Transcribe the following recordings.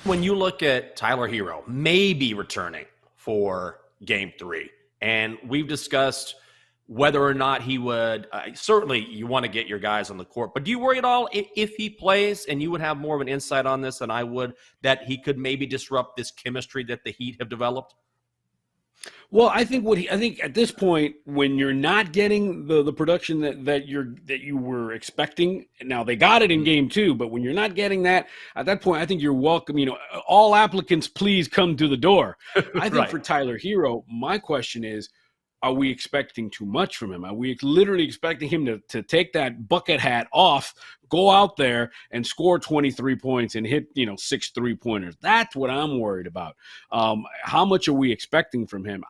When you look at Tyler Herro maybe returning for game 3, and we've discussed whether or not he would, certainly you want to get your guys on the court, but do you worry at all if he plays, and you would have more of an insight on this than I would, that he could maybe disrupt this chemistry that the Heat have developed? Well, I think at this point, when you're not getting the production that you were expecting, now they got it in game 2, but when you're not getting that, at that point, I think you're welcome. All applicants, please come to the door. I think Right. For Tyler Herro, my question is, are we expecting too much from him? Are we literally expecting him to take that bucket hat off, go out there and score 23 points and hit, 6 3-pointers? That's what I'm worried about. How much are we expecting from him?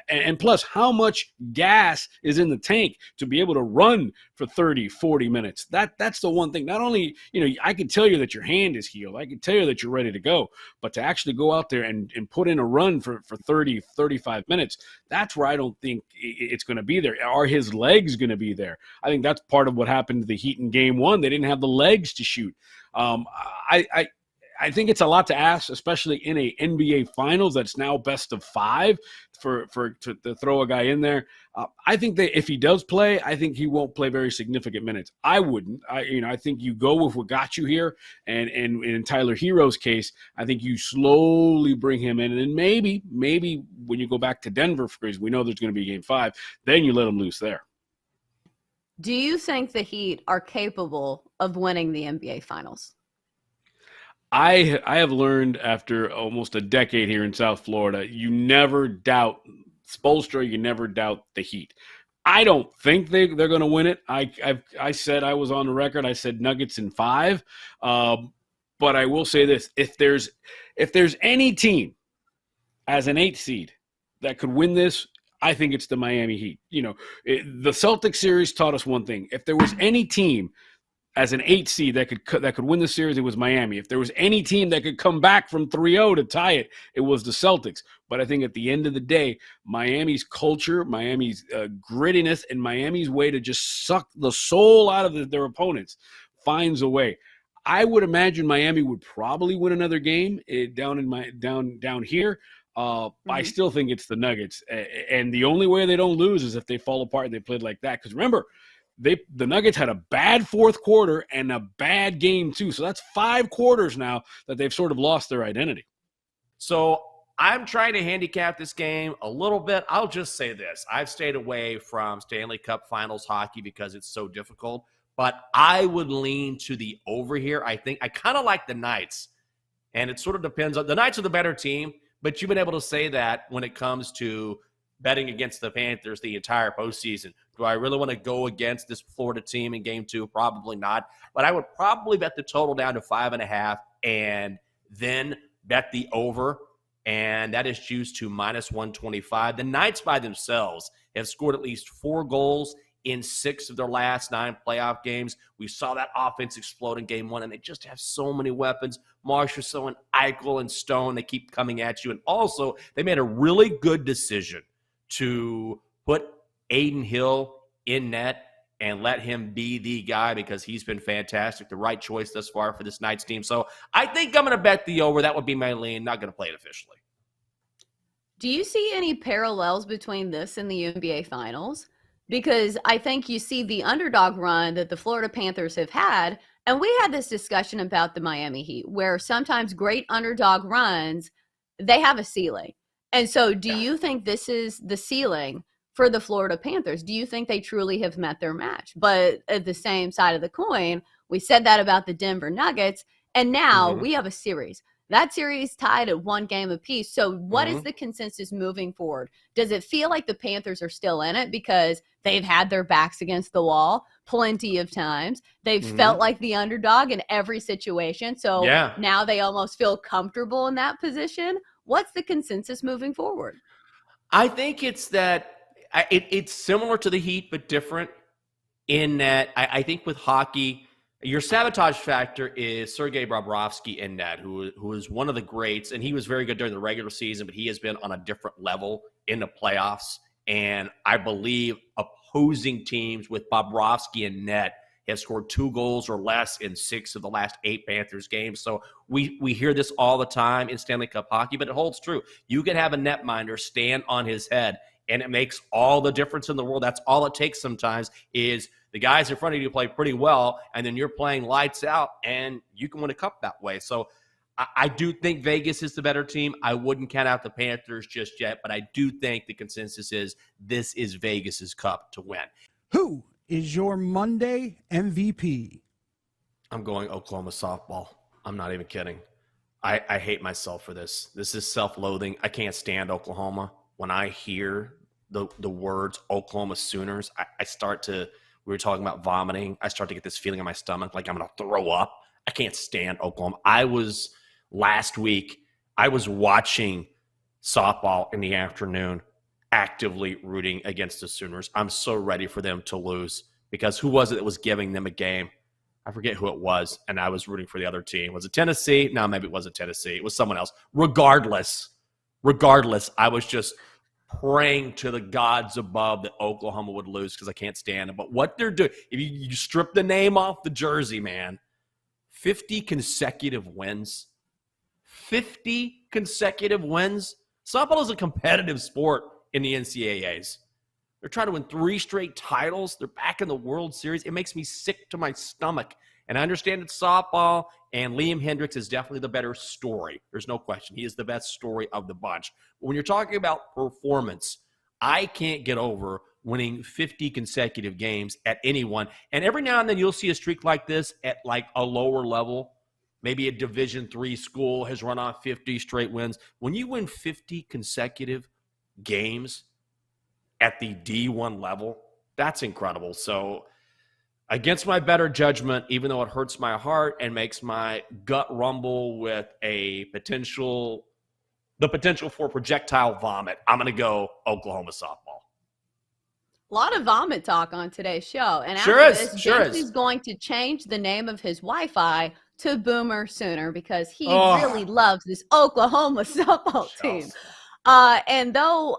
And plus, how much gas is in the tank to be able to run for 30, 40 minutes? That's the one thing. Not only, I can tell you that your hand is healed. I can tell you that you're ready to go. But to actually go out there and put in a run for 30, 35 minutes, that's where I don't think it's going to be there. Are his legs going to be there? I think that's part of what happened to the Heat in game 1. They didn't have the legs to shoot. I think it's a lot to ask, especially in a NBA Finals that's now best of 5 to throw a guy in there. I think that if he does play, I think he won't play very significant minutes. I wouldn't. I think you go with what got you here, and in Tyler Herro's case, I think you slowly bring him in, and then maybe when you go back to Denver, because we know there's going to be game 5, then you let him loose there. Do you think the Heat are capable of winning the NBA Finals? I have learned after almost a decade here in South Florida, you never doubt Spoelstra, you never doubt the Heat. I don't think they're going to win it. I said, I was on the record, I said Nuggets in 5. But I will say this, if there's any team as an 8th seed that could win this, I think it's the Miami Heat. The Celtics series taught us one thing. If there was any team as an 8 seed that could win the series, it was Miami. If there was any team that could come back from 3-0 to tie it, it was the Celtics. But I think at the end of the day, Miami's culture, Miami's grittiness, and Miami's way to just suck the soul out of their opponents finds a way. I would imagine Miami would probably win another game down here. I still think it's the Nuggets. And the only way they don't lose is if they fall apart and they played like that. Because remember, the Nuggets had a bad fourth quarter and a bad game 2. So that's 5 quarters now that they've sort of lost their identity. So I'm trying to handicap this game a little bit. I'll just say this. I've stayed away from Stanley Cup Finals hockey because it's so difficult. But I would lean to the over here. I think I kind of like the Knights. And it sort of depends on – the Knights are the better team. But you've been able to say that when it comes to betting against the Panthers the entire postseason. Do I really want to go against this Florida team in game 2? Probably not. But I would probably bet the total down to 5.5 and then bet the over. And that is juiced to -125. The Knights by themselves have scored at least 4 goals in 6 of their last 9 playoff games. We saw that offense explode in game 1, and they just have so many weapons. Marchessault and Eichel and Stone, they keep coming at you. And also, they made a really good decision to put Aiden Hill in net and let him be the guy because he's been fantastic. The right choice thus far for this Knights team. So I think I'm going to bet the over. That would be my lean. Not going to play it officially. Do you see any parallels between this and the NBA Finals? Because I think you see the underdog run that the Florida Panthers have had, and we had this discussion about the Miami Heat, where sometimes great underdog runs, they have a ceiling. And so do you think this is the ceiling for the Florida Panthers? Do you think they truly have met their match? But at the same side of the coin, we said that about the Denver Nuggets, and now we have a series. That series tied at 1 game apiece. So what is the consensus moving forward? Does it feel like the Panthers are still in it because they've had their backs against the wall plenty of times? They've felt like the underdog in every situation. So now they almost feel comfortable in that position. What's the consensus moving forward? I think it's that it's similar to the Heat, but different in that I think with hockey, your sabotage factor is Sergei Bobrovsky in net, who is one of the greats, and he was very good during the regular season, but he has been on a different level in the playoffs. And I believe opposing teams with Bobrovsky in net has scored 2 goals or less in 6 of the last 8 Panthers games. So we hear this all the time in Stanley Cup hockey, but it holds true. You can have a netminder stand on his head, and it makes all the difference in the world. That's all it takes sometimes is the guys in front of you play pretty well, and then you're playing lights out, and you can win a cup that way. So I do think Vegas is the better team. I wouldn't count out the Panthers just yet, but I do think the consensus is this is Vegas's cup to win. Who is your Monday MVP? I'm going Oklahoma softball. I'm not even kidding. I hate myself for this. This is self-loathing. I can't stand Oklahoma. When I hear the words Oklahoma Sooners, I start to, we were talking about vomiting. I start to get this feeling in my stomach like I'm going to throw up. I can't stand Oklahoma. Last week, I was watching softball in the afternoon, actively rooting against the Sooners. I'm so ready for them to lose because who was it that was giving them a game? I forget who it was, and I was rooting for the other team. Was it Tennessee? No, maybe it wasn't Tennessee. It was someone else. Regardless, I was just praying to the gods above that Oklahoma would lose because I can't stand them. But what they're doing, if you strip the name off the jersey, man, 50 consecutive wins. 50 consecutive wins. Softball is a competitive sport in the NCAAs. They're trying to win 3 straight titles. They're back in the World Series. It makes me sick to my stomach. And I understand it's softball, and Liam Hendricks is definitely the better story. There's no question. He is the best story of the bunch. But when you're talking about performance, I can't get over winning 50 consecutive games at anyone. And every now and then you'll see a streak like this at like a lower level. Maybe a Division III school has run off 50 straight wins. When you win 50 consecutive games at the D1 level, that's incredible. So against my better judgment, even though it hurts my heart and makes my gut rumble with the potential for projectile vomit, I'm going to go Oklahoma softball. A lot of vomit talk on today's show. And Sure after is, this, sure James is. is going to change the name of his Wi-Fi to Boomer Sooner because he really loves this Oklahoma softball team. And though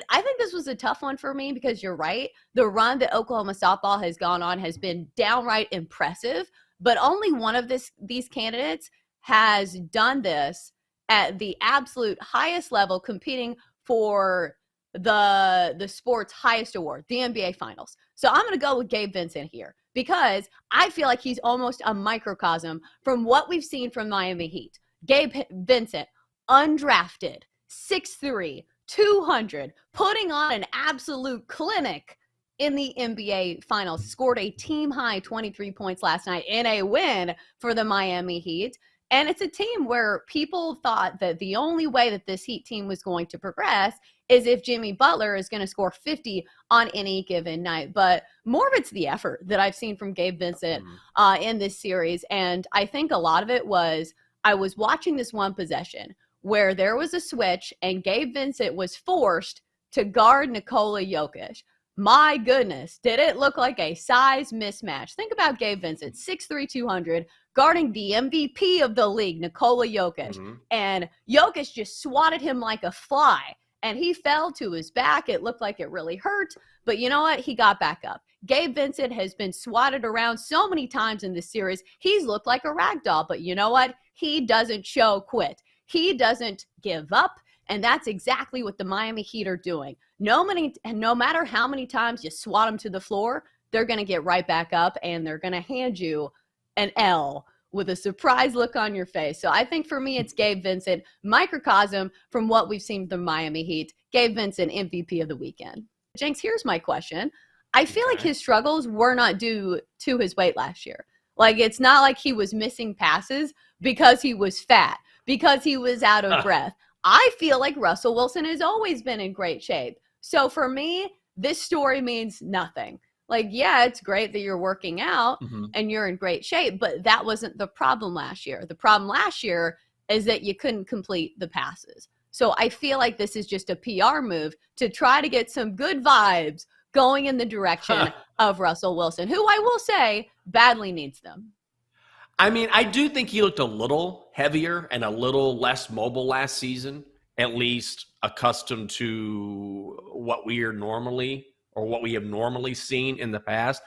I think this was a tough one for me because you're right. The run that Oklahoma softball has gone on has been downright impressive, but only one of these candidates has done this at the absolute highest level, competing for the sport's highest award, the NBA Finals. So I'm going to go with Gabe Vincent here because I feel like he's almost a microcosm from what we've seen from Miami Heat. Gabe Vincent, undrafted, 6'3", 200, putting on an absolute clinic in the NBA Finals, scored a team-high 23 points last night in a win for the Miami Heat. And it's a team where people thought that the only way that this Heat team was going to progress is if Jimmy Butler is going to score 50 on any given night. But more of it's the effort that I've seen from Gabe Vincent in this series. And I think a lot of it was I was watching this one possession where there was a switch and Gabe Vincent was forced to guard Nikola Jokic. My goodness, did it look like a size mismatch? Think about Gabe Vincent, 6'3", 200, guarding the MVP of the league, Nikola Jokic. And Jokic just swatted him like a fly, and he fell to his back. It looked like it really hurt, but you know what? He got back up. Gabe Vincent has been swatted around so many times in this series. He's looked like a rag doll, but you know what? He doesn't show quit. He doesn't give up. And that's exactly what the Miami Heat are doing. No matter how many times you swat them to the floor, they're going to get right back up and they're going to hand you an L with a surprise look on your face. So I think for me, it's Gabe Vincent, microcosm from what we've seen from the Miami Heat. Gabe Vincent, MVP of the weekend. Jenks, here's my question. I feel like his struggles were not due to his weight last year. Like, it's not like he was missing passes because he was fat, because he was out of breath. I feel like Russell Wilson has always been in great shape. So for me, this story means nothing. Like, yeah, it's great that you're working out and you're in great shape, but that wasn't the problem last year. The problem last year is that you couldn't complete the passes. So I feel like this is just a PR move to try to get some good vibes going in the direction of Russell Wilson, who I will say badly needs them. I mean, I do think he looked a little heavier and a little less mobile last season, at least accustomed to what we have normally seen in the past.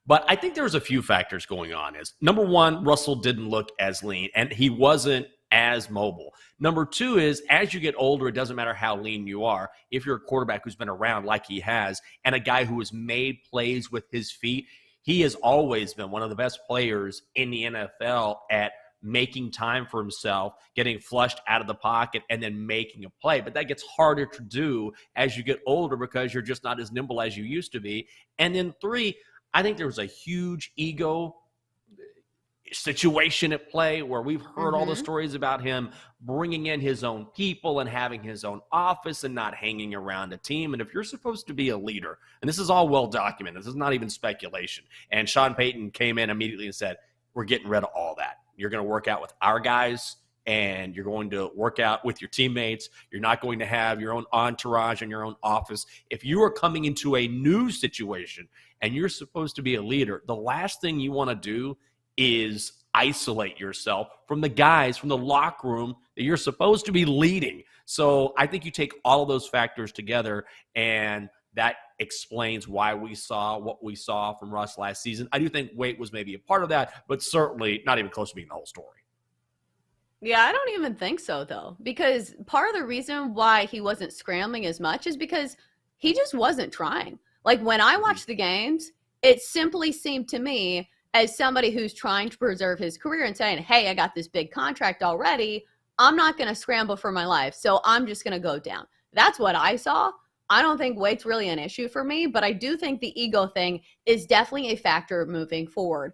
But I think there's a few factors going on. Is number one, Russell didn't look as lean, and he wasn't as mobile. Number two is as you get older, it doesn't matter how lean you are. If you're a quarterback who's been around like he has, and a guy who has made plays with his feet, he has always been one of the best players in the NFL at making time for himself, getting flushed out of the pocket, and then making a play. But that gets harder to do as you get older because you're just not as nimble as you used to be. And then three, I think there was a huge ego situation at play where we've heard all the stories about him bringing in his own people and having his own office and not hanging around a team. And if you're supposed to be a leader, and this is all well documented, this is not even speculation. And Sean Payton came in immediately and said, we're getting rid of all that. You're going to work out with our guys, and you're going to work out with your teammates. You're not going to have your own entourage and your own office. If you are coming into a new situation and you're supposed to be a leader, the last thing you want to do is isolate yourself from the guys from the locker room that you're supposed to be leading. So I think you take all of those factors together, and that explains why we saw what we saw from Russ last season. I do think weight was maybe a part of that, but certainly not even close to being the whole story. Yeah, I don't even think so, though, because part of the reason why he wasn't scrambling as much is because he just wasn't trying. Like, when I watched the games, it simply seemed to me as somebody who's trying to preserve his career and saying, hey, I got this big contract already. I'm not going to scramble for my life, so I'm just going to go down. That's what I saw. I don't think weight's really an issue for me, but I do think the ego thing is definitely a factor moving forward.